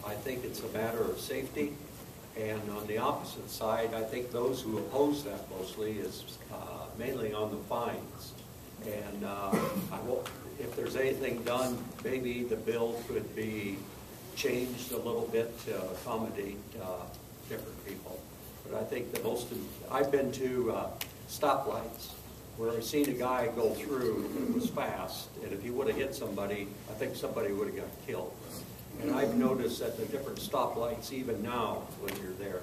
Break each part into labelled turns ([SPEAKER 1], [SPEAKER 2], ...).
[SPEAKER 1] I think it's a matter of safety. And on the opposite side, I think those who oppose that mostly is mainly on the fines. And if there's anything done, maybe the bill could be changed a little bit to accommodate different people. But I think the I've been to stoplights where I've seen a guy go through and it was fast, and if he would have hit somebody, I think somebody would have got killed. And I've noticed at the different stoplights, even now when you're there,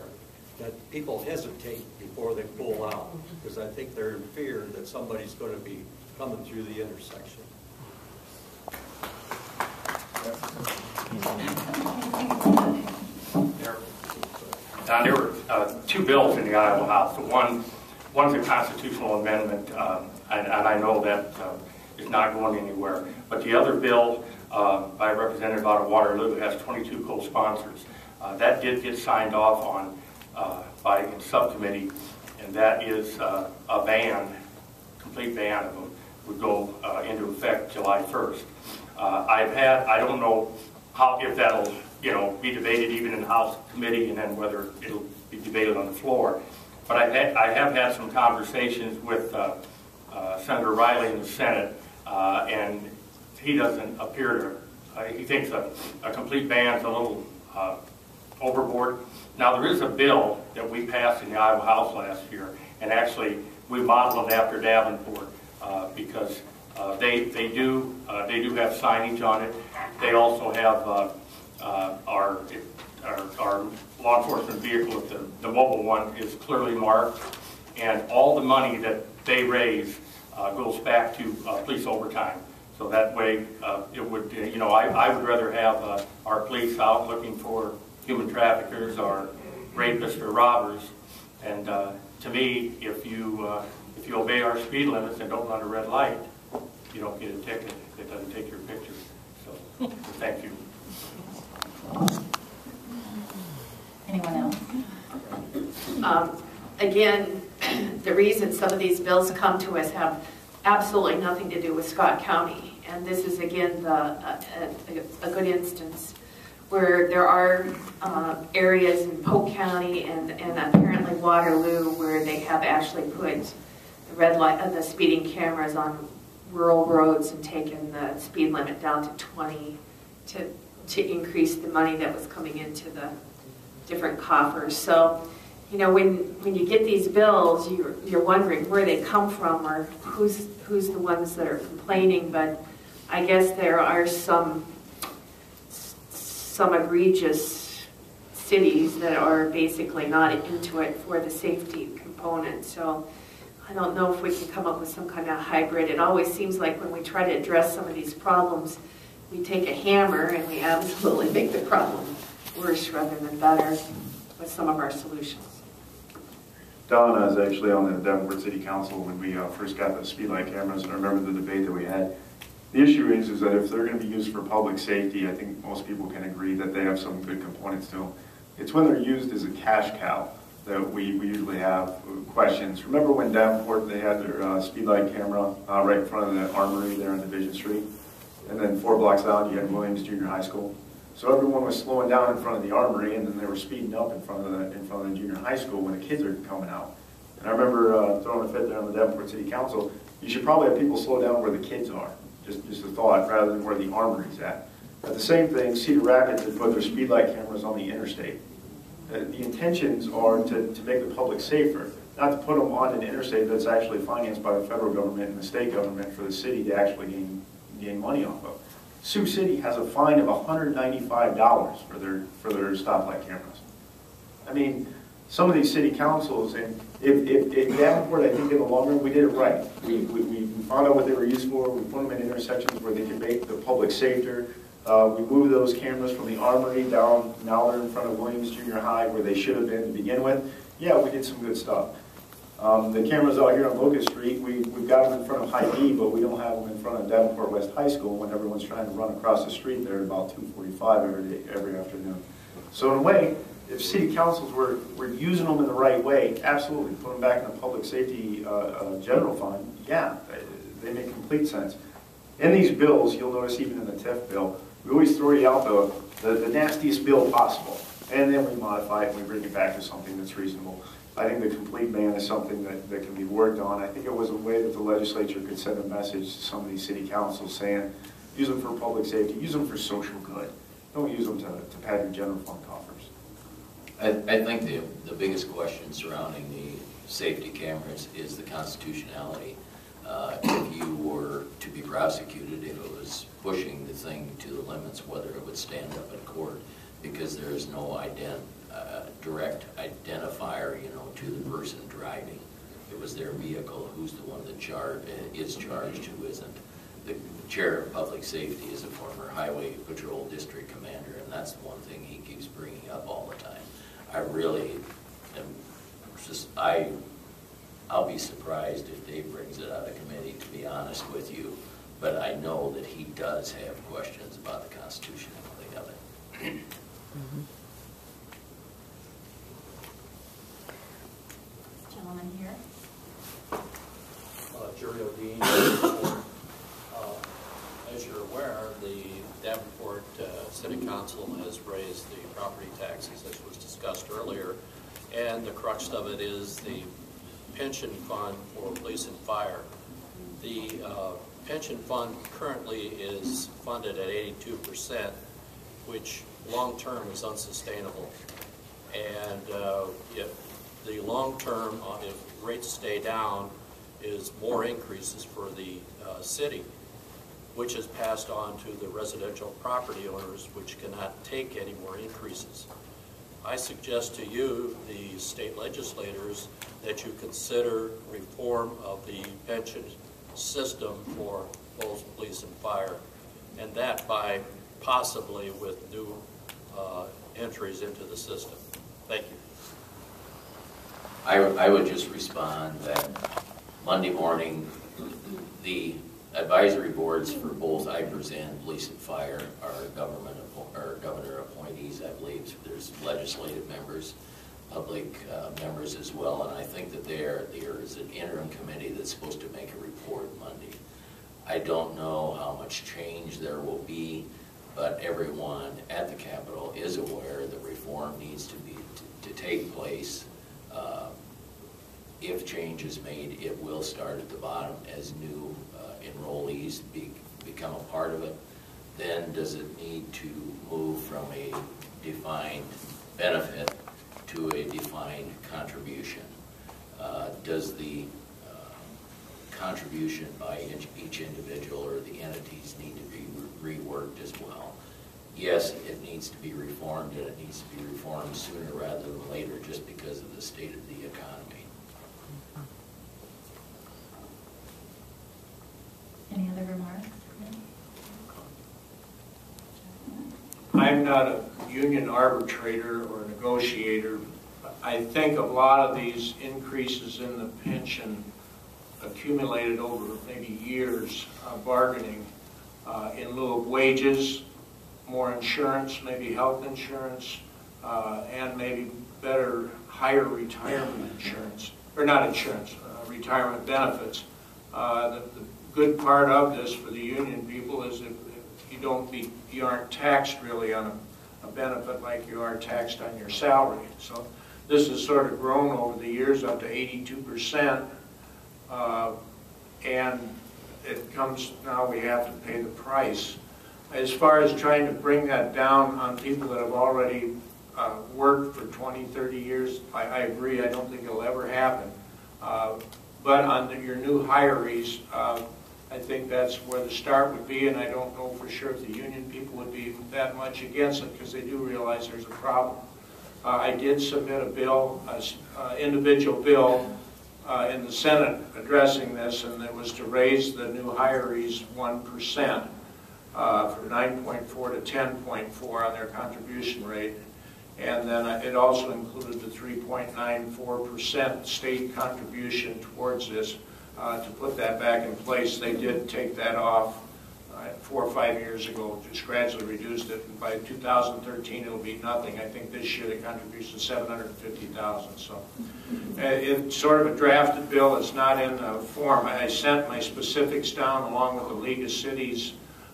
[SPEAKER 1] that people hesitate before they pull out, because I think they're in fear that somebody's going to be coming through the intersection.
[SPEAKER 2] There were two bills in the Iowa House. One's a constitutional amendment, and I know that is not going anywhere. But the other bill by Representative out of Waterloo has 22 co-sponsors. That did get signed off on by subcommittee, and that is a ban, complete ban of them, would go into effect July 1st. I don't know if that'll be debated even in the House committee, and then whether it'll be debated on the floor. But I have had some conversations with Senator Riley in the Senate, and he doesn't appear to, he thinks a complete ban is a little overboard. Now, there is a bill that we passed in the Iowa House last year, and actually we modeled it after Davenport because they do have signage on it. They also have our law enforcement vehicle, the mobile one, is clearly marked, and all the money that they raise goes back to police overtime. So that way, it would, I would rather have our police out looking for human traffickers or rapists or robbers. And to me, if you obey our speed limits and don't run a red light, you don't get a ticket. It doesn't take your picture. So thank you.
[SPEAKER 3] Anyone else? Again, the reason some of these bills come to us have absolutely nothing to do with Scott County. And this is, again, a good instance where there are areas in Polk County and apparently Waterloo where they have actually put the red light, the speeding cameras on rural roads and taken the speed limit down to 20 to increase the money that was coming into the different coffers. So, when you get these bills, you're wondering where they come from or who's the ones that are complaining. But I guess there are some egregious cities that are basically not into it for the safety component. So I don't know if we can come up with some kind of hybrid. It always seems like when we try to address some of these problems, we take a hammer and we absolutely make the problem worse rather than better with some of our solutions.
[SPEAKER 4] Don is actually on the Davenport City Council when we first got the speed light cameras, and I remember the debate that we had. The issue is that if they're going to be used for public safety, I think most people can agree that they have some good components to them. It's when they're used as a cash cow that we usually have questions. Remember when Davenport, they had their speed light camera right in front of the armory there on Division Street? And then 4 blocks out, you had Williams Junior High School. So everyone was slowing down in front of the armory, and then they were speeding up in front of the junior high school when the kids are coming out. And I remember throwing a fit there on the Davenport City Council. You should probably have people slow down where the kids are, just a thought, rather than where the armory's at. But the same thing, Cedar Rapids had put their speed light cameras on the interstate. The intentions are to make the public safer, not to put them on an interstate that's actually financed by the federal government and the state government for the city to actually gain money off of. Sioux City has a fine of $195 for their stoplight cameras. I mean, some of these city councils, and if Davenport, I think in the long run, we did it right. We found out what they were used for. We put them in intersections where they could make the public safer. We moved those cameras from the armory down. Now they're in front of Williams Junior High where they should have been to begin with. Yeah, we did some good stuff. The cameras out here on Locust Street, we've got them in front of High D, but we don't have them in front of Davenport West High School when everyone's trying to run across the street there at about 2:45 every afternoon. So in a way, if city councils were using them in the right way, absolutely, put them back in the public safety general fund, yeah, they make complete sense. In these bills, you'll notice even in the TIF bill, we always throw you out the nastiest bill possible, and then we modify it and we bring it back to something that's reasonable. I think the complete ban is something that can be worked on. I think it was a way that the legislature could send a message to some of these city councils saying, use them for public safety, use them for social good. Don't use them to pad your general fund coffers.
[SPEAKER 5] I think the biggest question surrounding the safety cameras is the constitutionality. If you were to be prosecuted, if it was pushing the thing to the limits, whether it would stand up in court, because there is no direct identifier, to the person driving. It was their vehicle. Who's the one that is charged? Who isn't? The chair of public safety is a former highway patrol district commander, and that's the one thing he keeps bringing up all the time. I really am just, I'll be surprised if Dave brings it out of committee, to be honest with you, but I know that he does have questions about the constitutionality of it.
[SPEAKER 6] Gentleman here.
[SPEAKER 7] Jerry O'Dean. As you're aware, the Davenport City Council has raised the property taxes, as was discussed earlier, and the crux of it is the pension fund for police and fire. The pension fund currently is funded at 82%, which long-term is unsustainable. And if the long-term, if rates stay down, is more increases for the city, which is passed on to the residential property owners, which cannot take any more increases. I suggest to you, the state legislators, that you consider reform of the pension system for both police and fire, and that by possibly with new entries into the system. Thank you.
[SPEAKER 5] I would just respond that Monday morning, the advisory boards for both IPERS and police and fire are governor appointees. I believe there's legislative members, public members as well, and I think that there is an interim committee that's supposed to make a report Monday. I don't know how much change there will be, but everyone at the Capitol is aware that reform needs to take place. If change is made, it will start at the bottom as new enrollees become a part of it. Then does it need to move from a defined benefit to a defined contribution? Does the contribution by each individual or the entities need to be reworked as well? Yes, it needs to be reformed, and it needs to be reformed sooner rather than later just because of the state of the economy.
[SPEAKER 6] Any other remarks?
[SPEAKER 8] I'm not a union arbitrator or negotiator. I think a lot of these increases in the pension accumulated over maybe years of bargaining in lieu of wages, more insurance, maybe health insurance, and maybe better, higher retirement insurance, or not insurance, retirement benefits. The good part of this for the union people is if you aren't taxed really on a benefit like you are taxed on your salary. So this has sort of grown over the years up to 82%, and it comes now we have to pay the price. As far as trying to bring that down on people that have already worked for 20, 30 years, I agree. I don't think it'll ever happen. But on your new hirees, I think that's where the start would be, and I don't know for sure if the union people would be that much against it because they do realize there's a problem. I did submit a bill, an individual bill in the Senate addressing this, and it was to raise the new hirees 1%. From 9.4 to 10.4 on their contribution rate. And then it also included the 3.94% state contribution towards this to put that back in place. They did take that off 4 or 5 years ago, just gradually reduced it. And by 2013, it'll be nothing. I think this year the contribution is $750,000. So it's sort of a drafted bill. It's not in a form. I sent my specifics down along with the League of Cities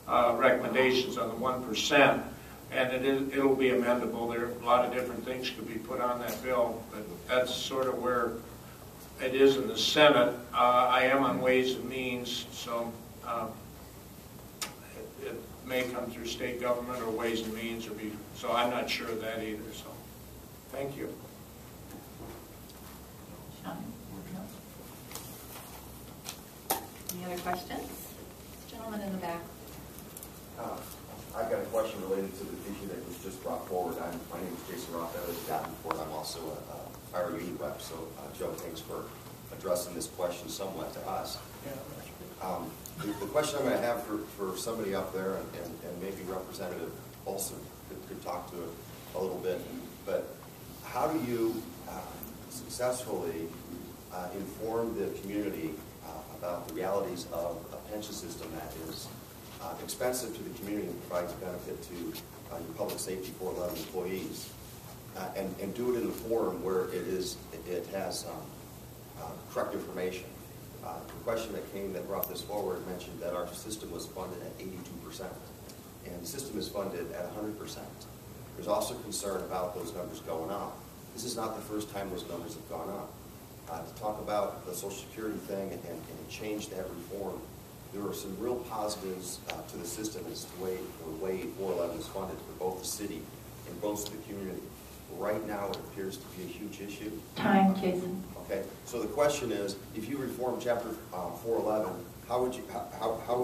[SPEAKER 8] recommendations on the 1%, and it'll be amendable. There are a lot of different things could be put on that bill, but that's sort of where it is in the Senate. I am on Ways and Means, so it may come through state government or Ways and Means, so I'm not sure of that either. So, thank you.
[SPEAKER 6] Sean? Any other questions? This gentleman in the back.
[SPEAKER 9] I've got a question related to the issue that was just brought forward. My name is Jason Roth. I live in Davenport. I'm also a fire union rep. So, Joe, thanks for addressing this question somewhat to us. The question I'm going to have for somebody up there, and maybe Representative Olson could talk to it a little bit, but how do you successfully inform the community about the realities of a pension system that is expensive to the community and provides benefit to your public safety 411 employees, and do it in the forum where it has correct information? The question that brought this forward mentioned that our system was funded at 82%, and the system is funded at 100%. There's also concern about those numbers going up. This is not the first time those numbers have gone up. To talk about the Social Security thing and change that reform, there are some real positives to the system as to the way 411 is funded for both the city and both the community. Right now, it appears to be a huge issue.
[SPEAKER 6] Time, Jason.
[SPEAKER 9] Okay, so the question is, if you reform Chapter 411, how would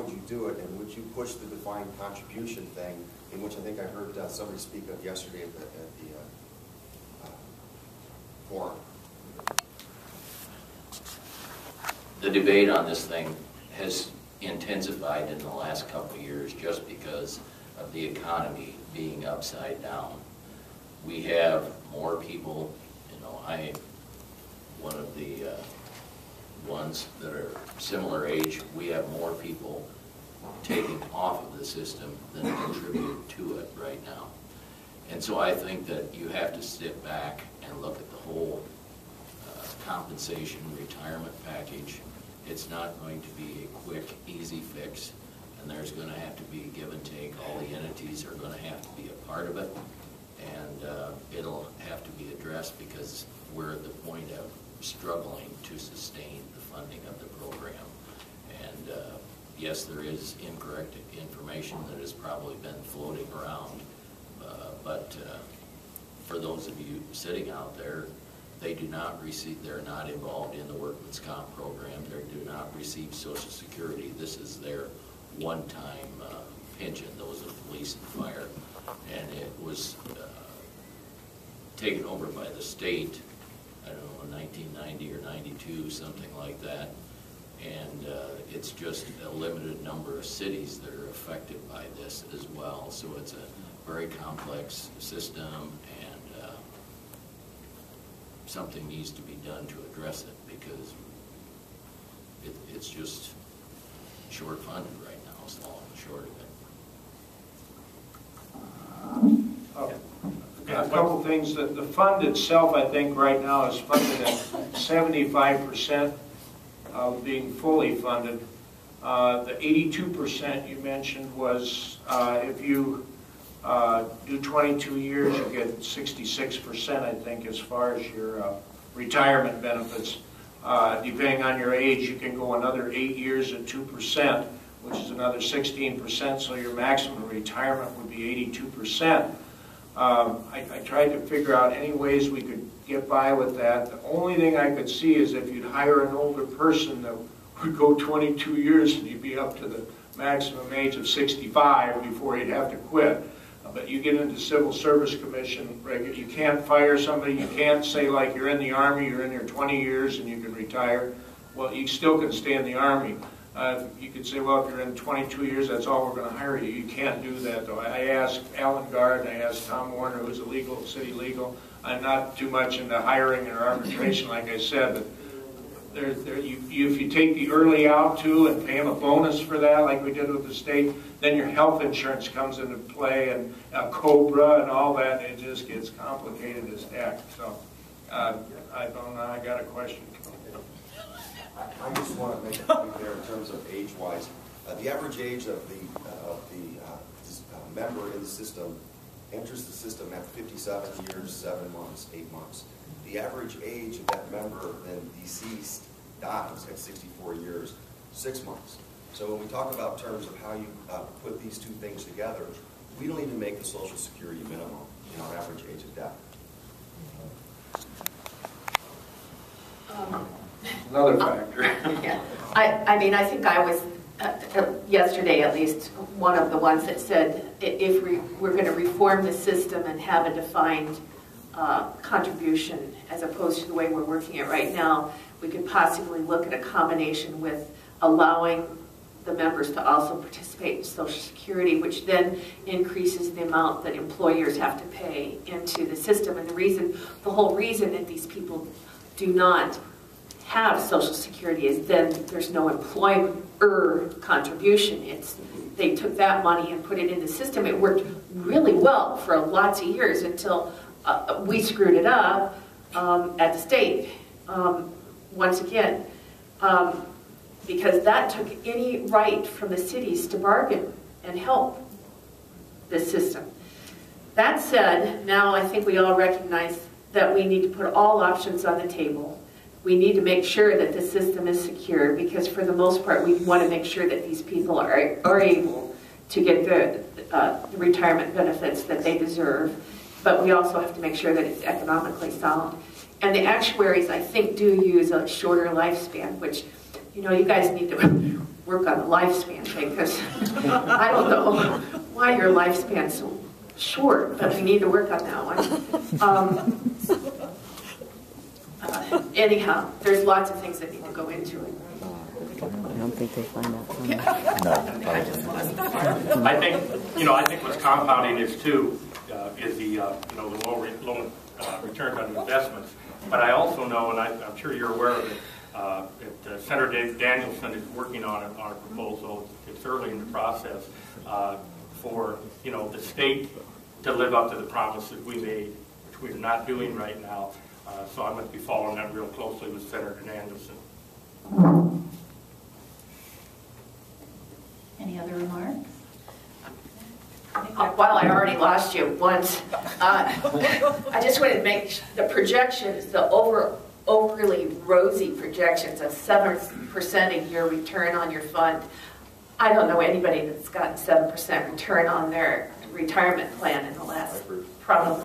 [SPEAKER 9] you do it, and would you push the defined contribution thing, in which I think I heard somebody speak of yesterday at the forum?
[SPEAKER 5] The debate on this thing has intensified in the last couple of years just because of the economy being upside down. We have more people, I'm one of the ones that are similar age, we have more people taking off of the system than contribute to it right now. And so I think that you have to sit back and look at the whole compensation retirement package. It's not going to be a quick, easy fix, and there's going to have to be give and take. All the entities are going to have to be a part of it, and it'll have to be addressed because we're at the point of struggling to sustain the funding of the program. And yes, there is incorrect information that has probably been floating around, but for those of you sitting out there, they do not receive, they're not involved in the workman's comp program, they do not receive Social Security. This is their one-time pension, those of police and fire. And it was taken over by the state, I don't know, in 1990 or 92, something like that. And it's just a limited number of cities that are affected by this as well. So it's a very complex system, and something needs to be done to address it because it's just short funded right now, it's long and short of it.
[SPEAKER 8] A couple things. The fund itself, I think, right now is funded at 75% of being fully funded. The 82% you mentioned was if you do 22 years, you get 66%, I think, as far as your retirement benefits. Depending on your age, you can go another 8 years at 2%, which is another 16%, so your maximum retirement would be 82%. I tried to figure out any ways we could get by with that. The only thing I could see is if you'd hire an older person that would go 22 years and you'd be up to the maximum age of 65 before you'd have to quit. But you get into Civil Service Commission, you can't fire somebody, you can't say like you're in the Army, you're in there 20 years and you can retire. Well, you still can stay in the Army. You could say, well, if you're in 22 years, that's all we're going to hire you. You can't do that, though. I asked Alan Gard, I asked Tom Warner, who's a legal, city legal. I'm not too much into hiring or arbitration, like I said, but if you take the early out too and pay them a bonus for that, like we did with the state, then your health insurance comes into play, and COBRA and all that, and it just gets complicated as heck. So I don't know. I got a question.
[SPEAKER 9] I just want to make a point there in terms of age-wise. The average age of the member in the system enters the system at 57 years, 7 months, 8 months. The average age of that member then deceased dies at 64 years, 6 months. So when we talk about terms of how you put these two things together, we don't even make the Social Security minimum in our average age of death.
[SPEAKER 8] Another factor.
[SPEAKER 3] Yeah. I mean, I think I was, yesterday at least, one of the ones that said if we're going to reform the system and have a defined contribution as opposed to the way we're working it right now, we could possibly look at a combination with allowing the members to also participate in Social Security, which then increases the amount that employers have to pay into the system. And the whole reason that these people do not have Social Security is then there's no employer contribution. They took that money and put it in the system. It worked really well for lots of years until we screwed it up at the state once again. Because that took any right from the cities to bargain and help this system. That said, now I think we all recognize that we need to put all options on the table. We need to make sure that the system is secure, because for the most part we want to make sure that these people are able to get the retirement benefits that they deserve. But we also have to make sure that it's economically sound. And the actuaries, I think, do use a shorter lifespan, which, you know, you guys need to work on the lifespan thing, because I don't know why your lifespan's so short, but we need to work on that one. Anyhow, there's lots of things that need to go into it.
[SPEAKER 10] I don't think they find out.
[SPEAKER 2] I think what's compounding this too is the the low returns on investments. But I also know, and I'm sure you're aware of it, that Senator Danielson is working on a proposal. It's early in the process for the state to live up to the promises we made, which we're not doing right now. So I'm going to be following that real closely with Senator Danielson.
[SPEAKER 6] Any other remarks?
[SPEAKER 3] While I already lost you once, I just wanted to make the projections, the overly rosy projections of 7% a year return on your fund. I don't know anybody that's gotten 7% return on their retirement plan in the last probably